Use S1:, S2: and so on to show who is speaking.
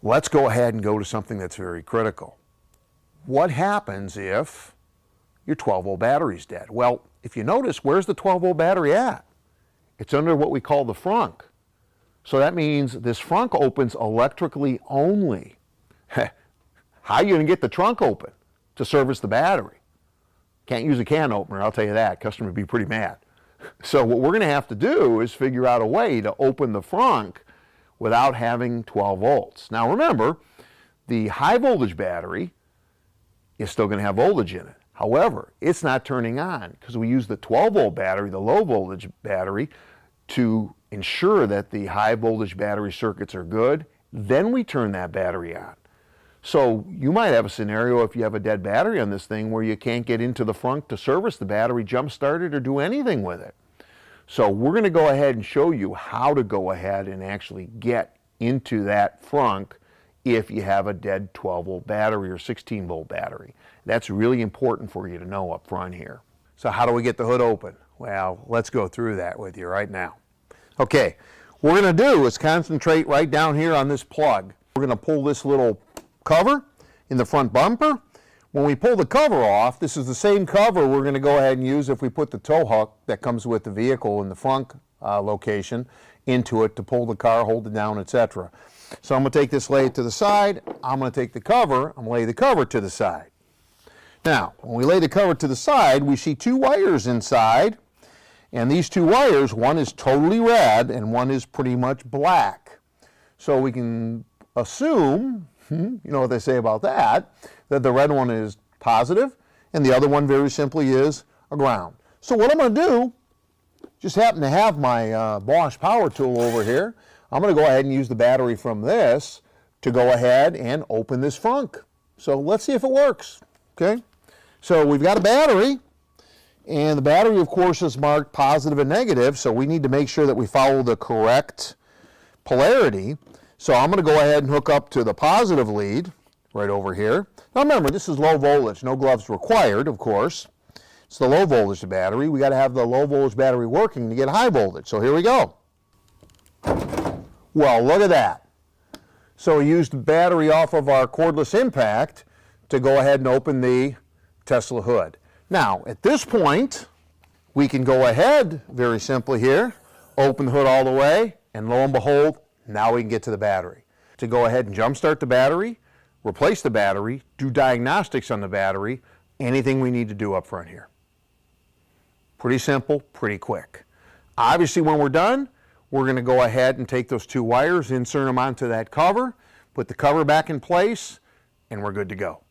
S1: Let's go ahead and go to something that's very critical. What happens if your 12-volt battery is dead? Well, if you notice, where's the 12-volt battery at? It's under what we call the frunk. So that means this frunk opens electrically only. How are you going to get the trunk open to service the battery? Can't use a can opener, I'll tell you that. Customer would be pretty mad. So what we're going to have to do is figure out a way to open the frunk without having 12 volts. Now remember, the high voltage battery is still going to have voltage in it. However, it's not turning on because we use the 12-volt battery, the low voltage battery, to ensure that the high voltage battery circuits are good. Then we turn that battery on. So you might have a scenario if you have a dead battery on this thing where you can't get into the frunk to service the battery, jump start it, or do anything with it. So we're going to go ahead and show you how to go ahead and actually get into that frunk if you have a dead 12-volt battery or 16-volt battery. That's really important for you to know up front here. So how do we get the hood open? Well, let's go through that with you right now. Okay, what we're going to do is concentrate right down here on this plug. We're going to pull this little cover in the front bumper. When we pull the cover off, this is the same cover we're going to go ahead and use if we put the tow hook that comes with the vehicle in the frunk location into it to pull the car, hold it down, etc. So I'm going to take this, lay it to the side. I'm going to take the cover, I'm going to lay the cover to the side. Now, when we lay the cover to the side, we see two wires inside, and these two wires, one is totally red and one is pretty much black. So we can assume, you know what they say about that the red one is positive and the other one very simply is a ground. So what I'm going to do, just happen to have my Bosch power tool over here. I'm going to go ahead and use the battery from this to go ahead and open this frunk. So let's see if it works. Okay, so we've got a battery, and the battery of course is marked positive and negative, so we need to make sure that we follow the correct polarity. So I'm going to go ahead and hook up to the positive lead right over here. Now remember, this is low voltage, no gloves required, of course. It's the low voltage battery. We got to have the low voltage battery working to get high voltage. So here we go. Well, look at that. So we used the battery off of our cordless impact to go ahead and open the Tesla hood. Now, at this point, we can go ahead very simply here, open the hood all the way, and lo and behold, now we can get to the battery. To go ahead and jump start the battery, replace the battery, do diagnostics on the battery, anything we need to do up front here. Pretty simple, pretty quick. Obviously, when we're done, we're going to go ahead and take those two wires, insert them onto that cover, put the cover back in place, and we're good to go.